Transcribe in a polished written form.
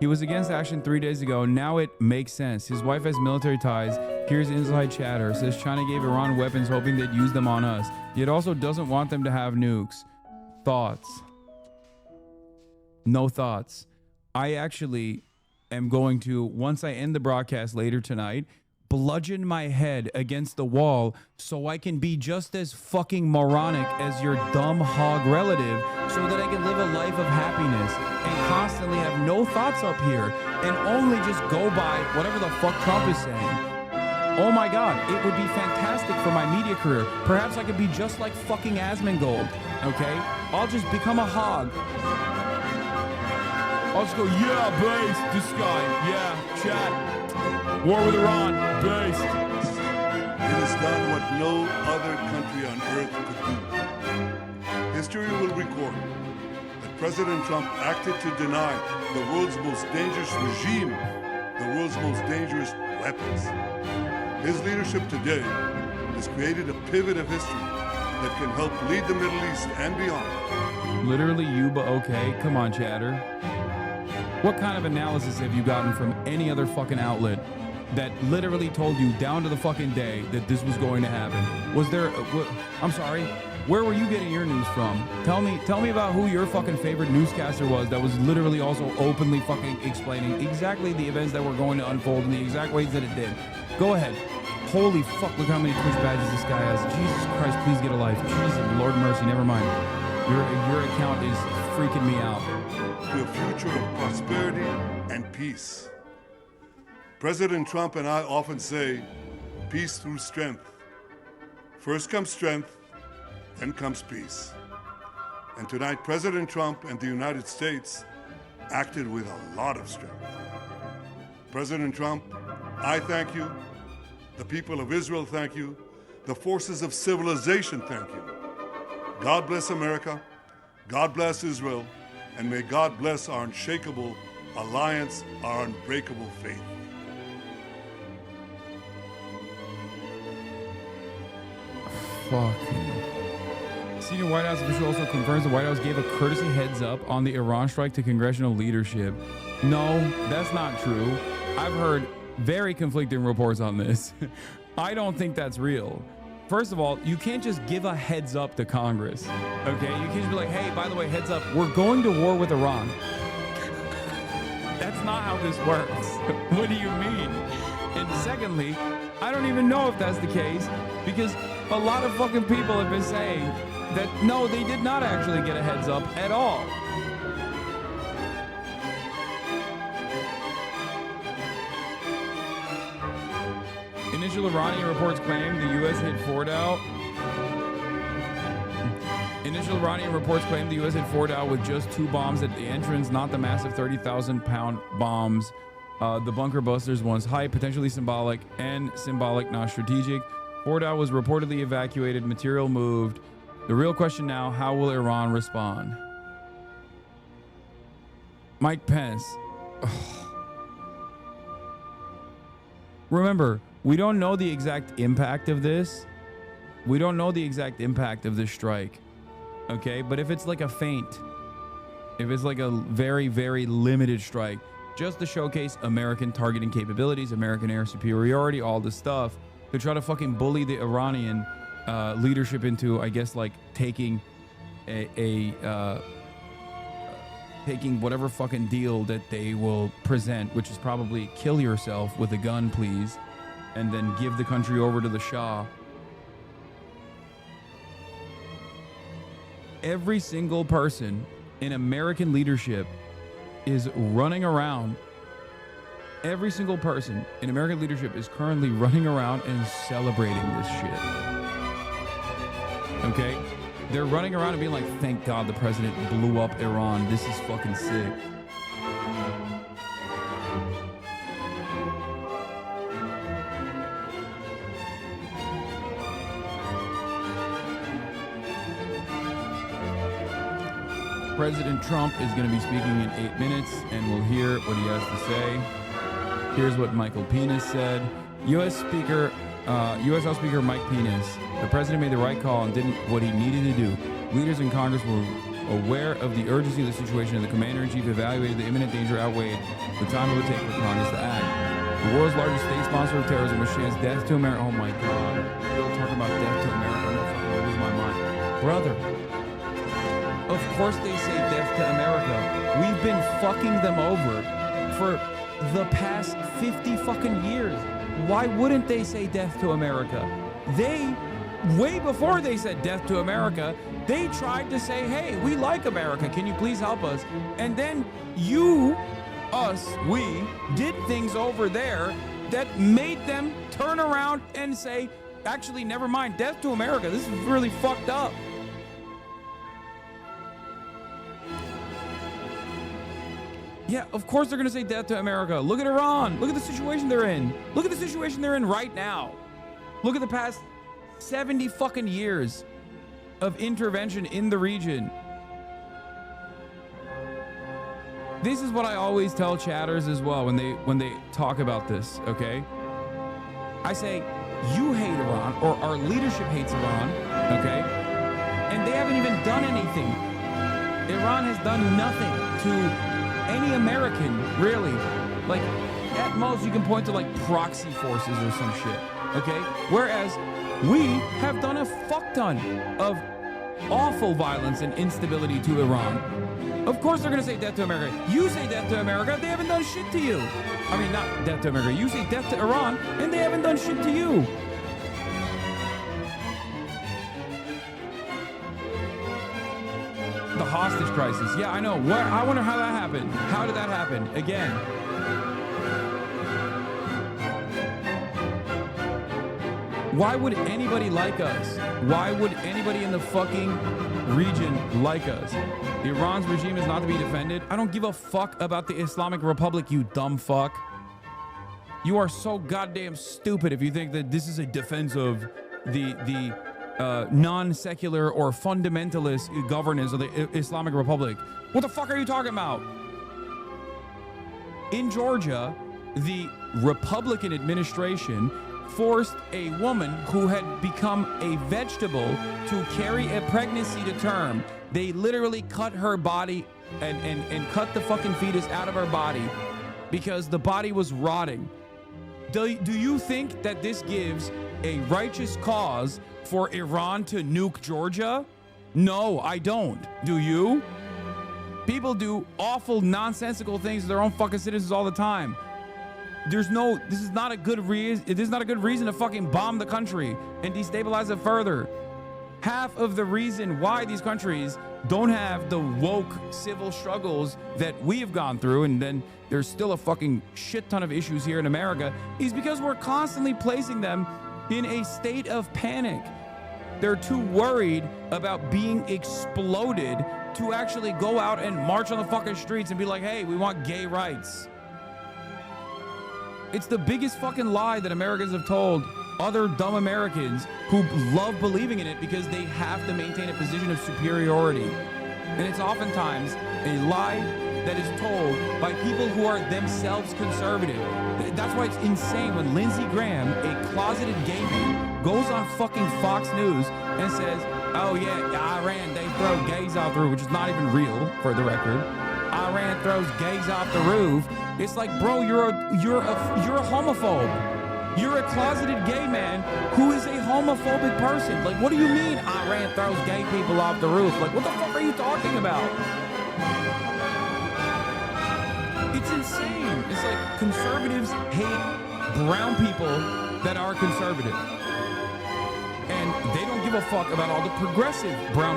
He was against action 3 days ago. Now it makes sense. His wife has military ties. Here's inside chatter. Says China gave Iran weapons hoping they'd use them on us. Yet also doesn't want them to have nukes. Thoughts? No thoughts. I actually am going to, once I end the broadcast later tonight, bludgeon my head against the wall so I can be just as fucking moronic as your dumb hog relative, so that I can live a life of happiness and constantly have no thoughts up here and only just go by whatever the fuck Trump is saying. Oh my God, it would be fantastic for my media career. Perhaps I could be just like fucking Asmongold, okay? I'll just become a hog. I'll just go, yeah, based, this guy, yeah, chat. War with Iran, based. It has done what no other country on earth could do. History will record that President Trump acted to deny the world's most dangerous regime the world's most dangerous weapons. His leadership today has created a pivot of history that can help lead the Middle East and beyond. Literally Yuba, okay? Come on, chatter. What kind of analysis have you gotten from any other fucking outlet that literally told you down to the fucking day that this was going to happen? Was there, I'm sorry, where were you getting your news from? Tell me about who your fucking favorite newscaster was that was literally also openly fucking explaining exactly the events that were going to unfold in the exact ways that it did. Go ahead. Holy fuck, look how many Twitch badges this guy has. Jesus Christ, please get a life. Jesus, Lord mercy, never mind. Your account is freaking me out. To a future of prosperity and peace. President Trump and I often say, peace through strength. First comes strength, then comes peace. And tonight, President Trump and the United States acted with a lot of strength. President Trump, I thank you. The people of Israel thank you. The forces of civilization thank you. God bless America. God bless Israel. And may God bless our unshakable alliance, our unbreakable faith. Fuck. Senior White House official also confirms the White House gave a courtesy heads up on the Iran strike to congressional leadership. No, that's not true. I've heard very conflicting reports on this. I don't think that's real. First of all, you can't just give a heads up to Congress, okay? You can't just be like, hey, by the way, heads up, we're going to war with Iran. That's not how this works. What do you mean? And secondly, I don't even know if that's the case, because a lot of fucking people have been saying that, no, they did not actually get a heads up at all. Initial Iranian reports claim the U.S. hit Fordow. Initial Iranian reports claim the U.S. hit Fordow with just 2 bombs at the entrance, not the massive 30,000-pound bombs. The bunker busters one's hype, potentially symbolic, and symbolic, not strategic. Fordow was reportedly evacuated, material moved. The real question now, how will Iran respond? Mike Pence. Remember, we don't know the exact impact of this. We don't know the exact impact of this strike. Okay, but if it's like a feint, if it's like a very, very limited strike, just to showcase American targeting capabilities, American air superiority, all this stuff, to try to fucking bully the Iranian leadership into, I guess, like taking taking whatever fucking deal that they will present, which is probably kill yourself with a gun, please, and then give the country over to the Shah. Every single person in American leadership is running around. Every single person in American leadership is currently running around and celebrating this shit. Okay? They're running around and being like, thank God the president blew up Iran. This is fucking sick. President Trump is going to be speaking in 8 minutes, and we'll hear what he has to say. Here's what Michael Penis said. U.S. House Speaker Mike Penis. The president made the right call and did what he needed to do. Leaders in Congress will aware of the urgency of the situation, and the commander-in-chief evaluated the imminent danger outweighed the time it would take for Congress to act. The world's largest state sponsor of terrorism, which chants death to America. Oh my God. Still talking about death to America. I'm gonna fucking lose my mind. Brother, of course they say death to America. We've been fucking them over for the past 50 fucking years. Why wouldn't they say death to America? They, way before they said death to America, they tried to say, hey, we like America. Can you please help us? And then we did things over there that made them turn around and say, actually, never mind, death to America. This is really fucked up. Yeah, of course they're going to say death to America. Look at Iran. Look at the situation they're in. Look at the situation they're in right now. Look at the past 70 fucking years of intervention in the region. This is what I always tell chatters as well when they talk about this, okay? I say, you hate Iran, or our leadership hates Iran, okay? And they haven't even done anything. Iran has done nothing to any American, really. Like, at most, you can point to, like, proxy forces or some shit, okay? Whereas we have done a fuck ton of awful violence and instability to Iran. Of course they're going to say death to America. You say death to America, they haven't done shit to you. I mean, not death to America. You say death to Iran, and they haven't done shit to you. The hostage crisis. Yeah, I know. I wonder how that happened. How did that happen? Again. Why would anybody like us? Why would anybody in the fucking region like us? Iran's regime is not to be defended. I don't give a fuck about the Islamic Republic, you dumb fuck. You are so goddamn stupid if you think that this is a defense of the non-secular or fundamentalist governance of the Islamic Republic. What the fuck are you talking about? In Georgia, the Republican administration forced a woman who had become a vegetable to carry a pregnancy to term. They literally cut her body and cut the fucking fetus out of her body because the body was rotting. Do you think that this gives a righteous cause for Iran to nuke Georgia? No, I don't. Do you? People do awful, nonsensical things to their own fucking citizens all the time. This is not a good reason. This is not a good reason to fucking bomb the country and destabilize it further. Half of the reason why these countries don't have the woke civil struggles that we have gone through, and then there's still a fucking shit ton of issues here in America, is because we're constantly placing them in a state of panic. They're too worried about being exploded to actually go out and march on the fucking streets and be like, hey, we want gay rights. It's the biggest fucking lie that Americans have told other dumb Americans who love believing in it because they have to maintain a position of superiority. And it's oftentimes a lie that is told by people who are themselves conservative. That's why it's insane when Lindsey Graham, a closeted gay man, goes on fucking Fox News and says, oh yeah, Iran, they throw gays off the roof, which is not even real, for the record. Iran throws gays off the roof. It's like, bro, you're a homophobe. You're a closeted gay man who is a homophobic person. Like, what do you mean Iran throws gay people off the roof? Like, what the fuck are you talking about? It's insane. It's like conservatives hate brown people that are conservative. And they don't give a fuck about all the progressive brown people.